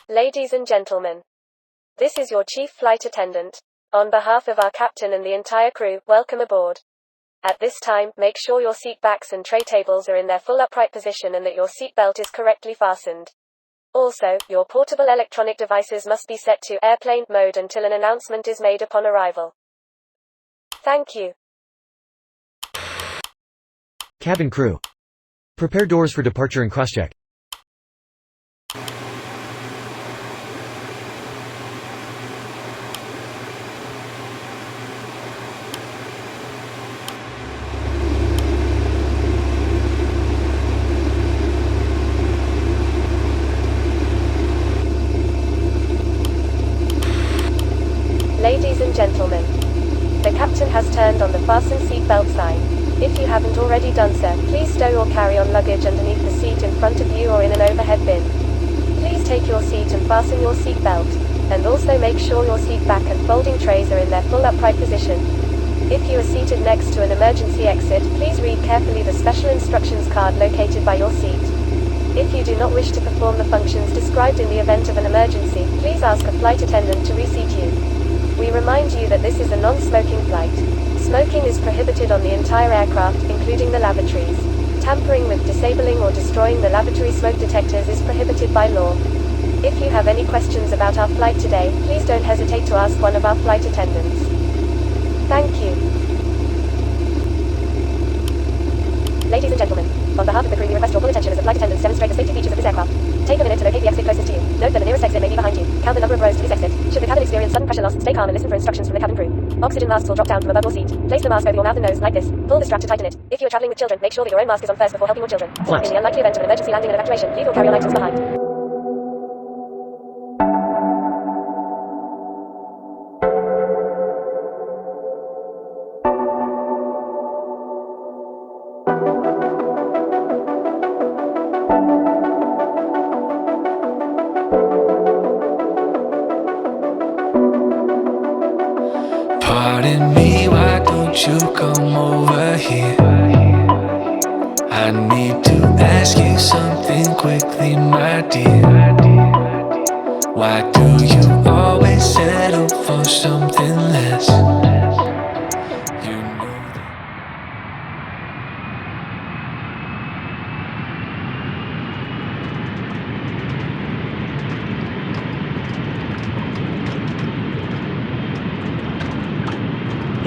Ladies and gentlemen, this is your chief flight attendant. On behalf of our captain and the entire crew, welcome aboard. At this time, make sure your seat backs and tray tables are in their full upright position and that your seat belt is correctly fastened. Also, your portable electronic devices must be set to airplane mode until an announcement is made upon arrival. Thank you. Cabin crew. Prepare doors for departure and crosscheck. Ladies and gentlemen, the captain has turned on the fasten seatbelt sign. If you haven't already done so, please stow or carry on luggage underneath the seat in front of you or in an overhead bin. Please take your seat and fasten your seat belt, and also make sure your seat back and folding trays are in their full upright position. If you are seated next to an emergency exit, please read carefully the special instructions card located by your seat. If you do not wish to perform the functions described in the event of an emergency, please ask a flight attendant to reseat you. We remind you that this is a non-smoking flight. Smoking is prohibited on the entire aircraft, including the lavatories. Tampering with, disabling or destroying the lavatory smoke detectors is prohibited by law. If you have any questions about our flight today, please don't hesitate to ask one of our flight attendants. Thank you. Ladies and gentlemen, on behalf of the crew we request your full attention as the flight attendants demonstrate the safety features of this aircraft. Take a minute to locate the exit closest to you. Note that the nearest exit may be behind you. Count the number of rows to this exit. Should the cabin experience sudden pressure loss, stay calm and listen for instructions from the cabin crew. Oxygen masks will drop down from above your seat. Place the mask over your mouth and nose, like this. Pull the strap to tighten it. If you are traveling with children, make sure that your own mask is on first before helping your children. Flaps. In the unlikely event of an emergency landing and evacuation, leave or carry on items behind. Pardon me, why don't you come over here? I need to ask you something quickly, my dear. Why do you always settle for something less? You know that.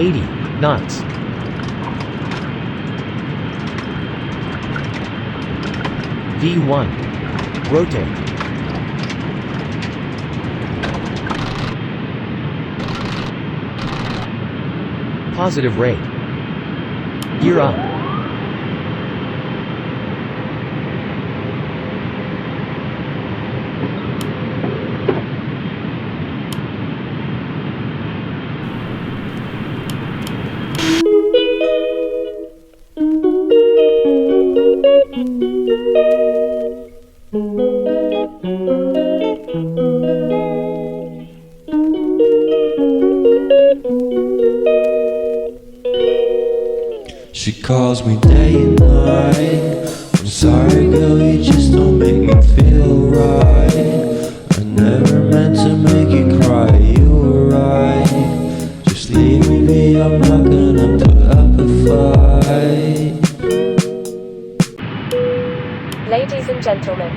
80 knots. V1. Rotate. Positive rate. Gear up. She calls me day and night. I'm sorry girl, you just don't make me feel right. I never meant to make you cry, you were right. Just leave me be, I'm not gonna put up a fight. Ladies and gentlemen,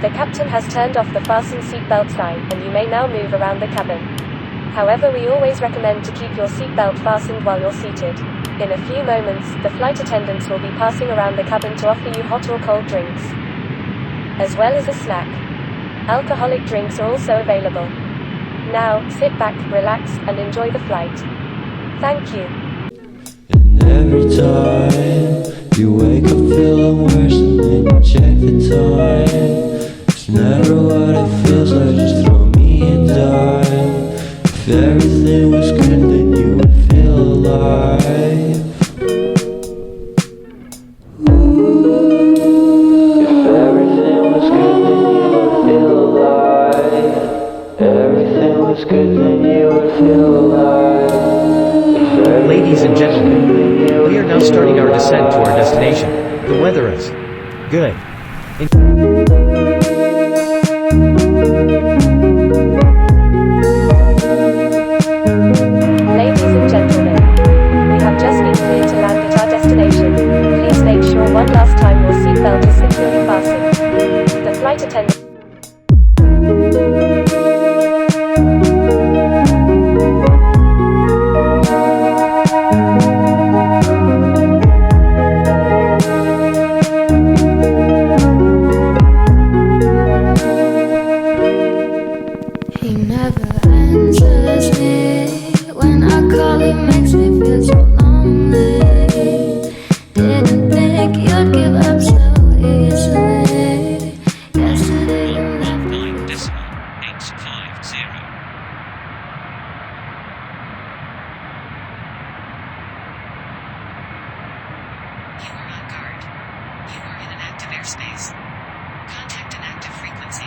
the captain has turned off the fasten seatbelt sign and you may now move around the cabin. However, we always recommend to keep your seatbelt fastened while you're seated. In a few moments, the flight attendants will be passing around the cabin to offer you hot or cold drinks, as well as a snack. Alcoholic drinks are also available. Now, sit back, relax, and enjoy the flight. Thank you. And every time you wake up feeling worse and then you check the time, it's never what it feels like, just throw me a dime. If everything was good then you would feel alive. If everything was good then you would feel alive. Everything was good then you would feel alive. Ladies and gentlemen, we are now starting our descent to our destination. The weather is good. Ladies and gentlemen, we have just been cleared to land at our destination. Please make sure one last time your seatbelt is securely fastened. The flight attendant He never answers me. When I call, he makes me feel so lonely. Didn't think you'd give up so easily. Yesterday you left me. 9.850. You are on guard. You are in an active airspace. Contact an active frequency.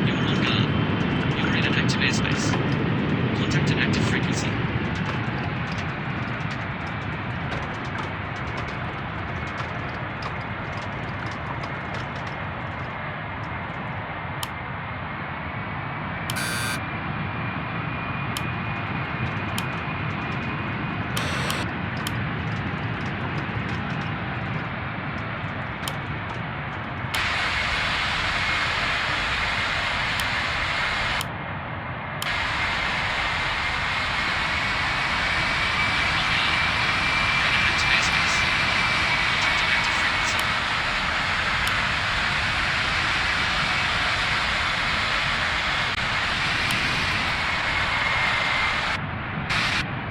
You are on guard. You are in an active airspace. Contact an active frequency.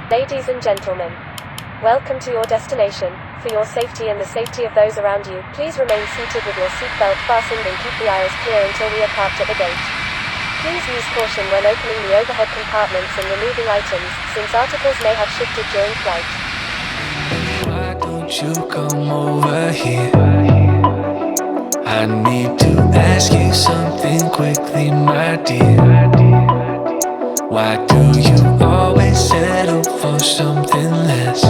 Ladies and gentlemen, welcome to your destination. For your safety and the safety of those around you, please remain seated with your seatbelt fastened and keep the aisles clear until we are parked at the gate. Please use caution when opening the overhead compartments and removing items, since articles may have shifted during flight. Why don't you come over here? I need to ask you something quickly, my dear. Why do you always settle for something less?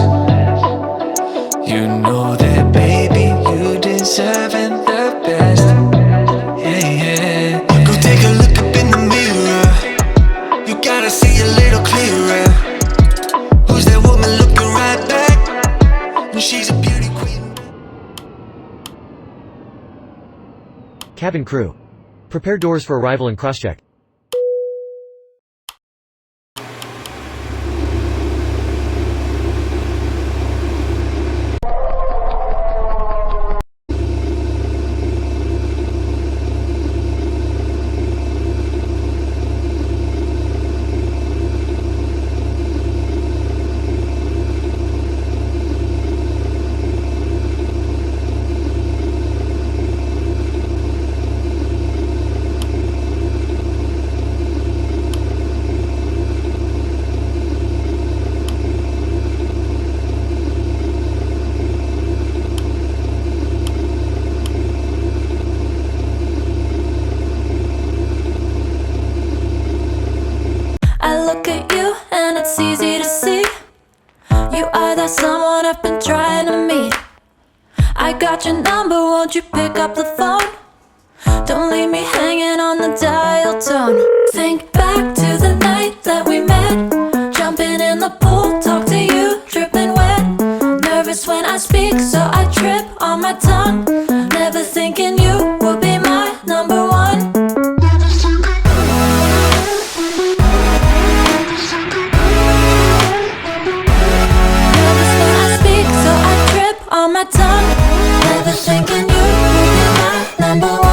You know that, baby, you deserving the best. Yeah, yeah. Go take a look up in the mirror. You gotta see a little clearer. Who's that woman looking right back? And she's a beauty queen. Cabin crew. Prepare doors for arrival and crosscheck. I look at you and it's easy to see. You are that someone I've been trying to meet. I got your number, won't you pick up the phone? Don't leave me hanging on the dial tone. Think back to the night that we met. Jumping in the pool, talk to you, dripping wet. Nervous when I speak, so I trip on my tongue. Never thinking you would be my number one. On my tongue, never thinking you would be my number one.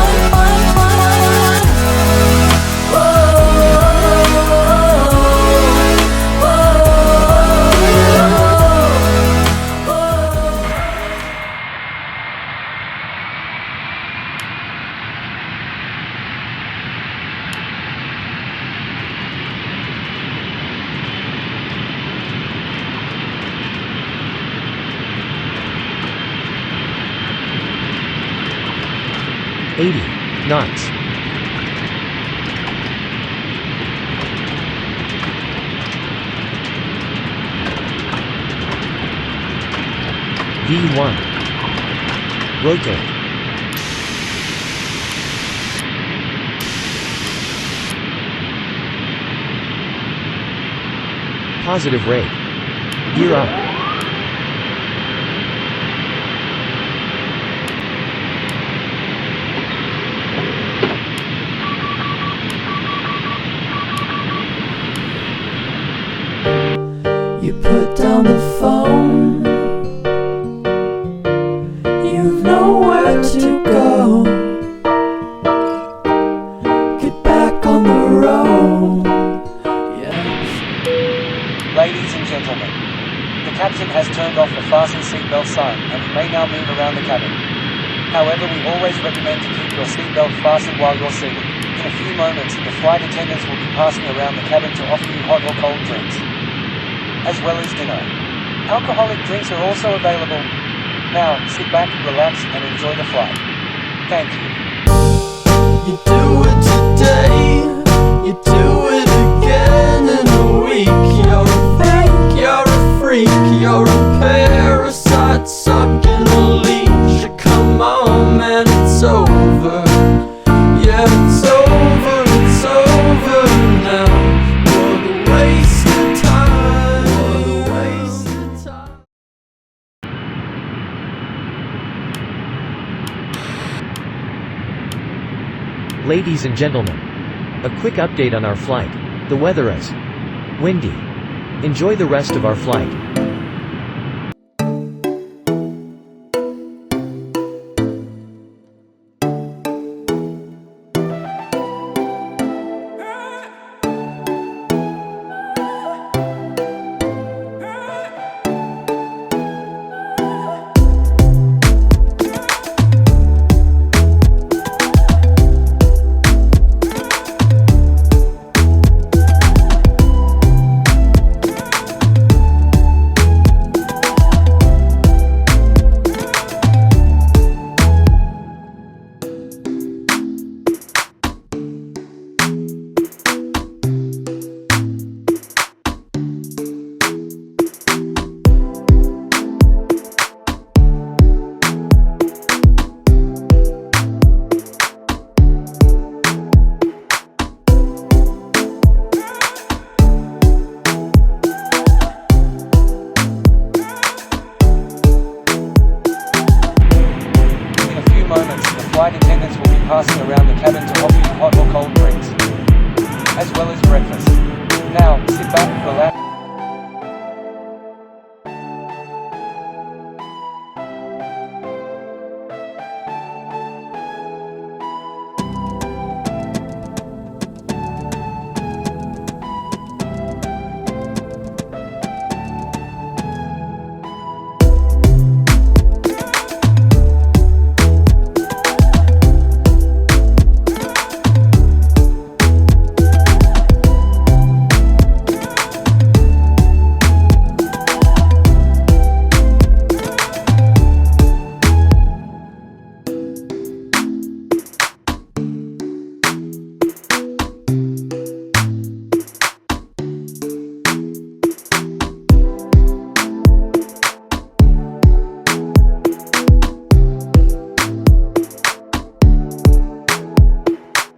knots. V1. Rotate. Positive rate. Gear up. You put down the phone. You've nowhere to go. Get back on the road. Ladies and gentlemen, the captain has turned off the fasten seatbelt sign and you may now move around the cabin. However, we always recommend to keep your seatbelt fastened while you're seated. In a few moments, the flight attendants will be passing around the cabin to offer you hot or cold drinks, as well as dinner. Alcoholic drinks are also available. Now, sit back, relax, and enjoy the flight. Thank you. You do it today, you do it again in a week. You're a fake, you're a freak, you're a parasite sucking a leech. Come on, man, it's over. Yeah, it's over now. What a waste of time, what a waste of time. Ladies and gentlemen, a quick update on our flight. The weather is windy. Enjoy the rest of our flight. as well as breakfast. Now, sit back, relax.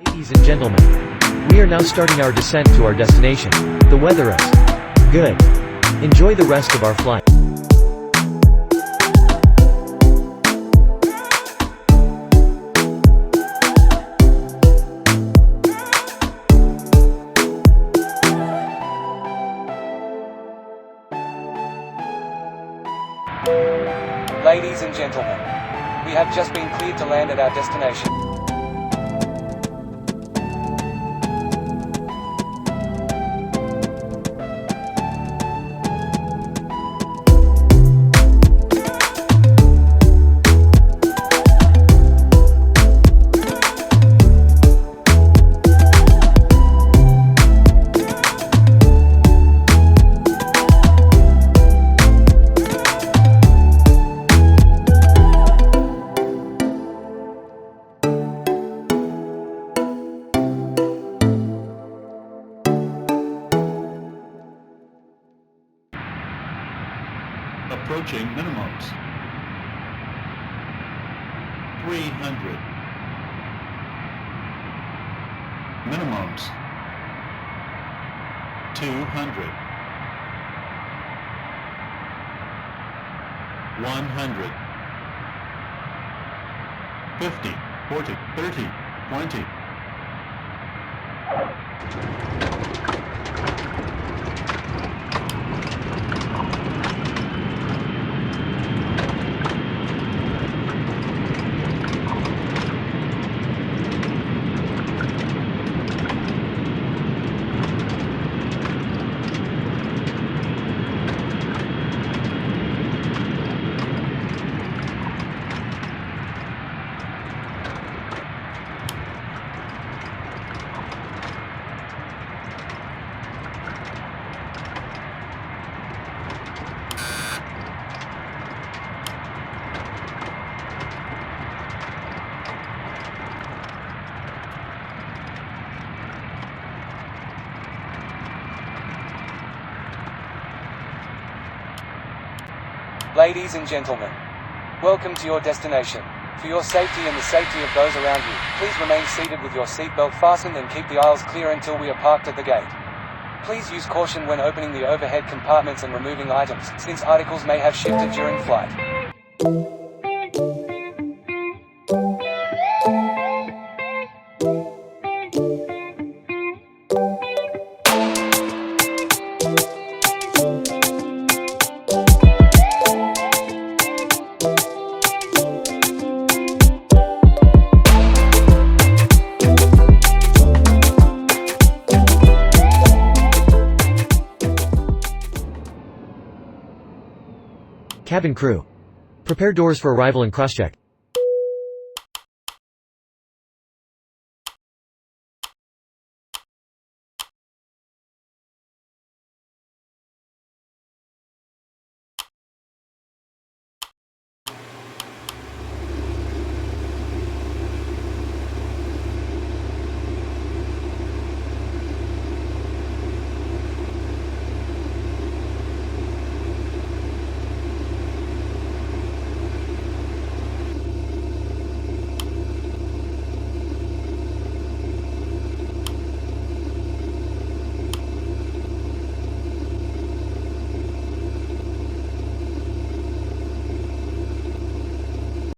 Ladies and gentlemen, we are now starting our descent to our destination. The weather is good. Enjoy the rest of our flight. Ladies and gentlemen, we have just been cleared to land at our destination. Approaching minimums. 300. Minimums. 200. 100. 50, 40, 30, 20. Ladies and gentlemen, welcome to your destination. For your safety and the safety of those around you, please remain seated with your seatbelt fastened and keep the aisles clear until we are parked at the gate. Please use caution when opening the overhead compartments and removing items, since articles may have shifted during flight. Cabin crew. Prepare doors for arrival and crosscheck.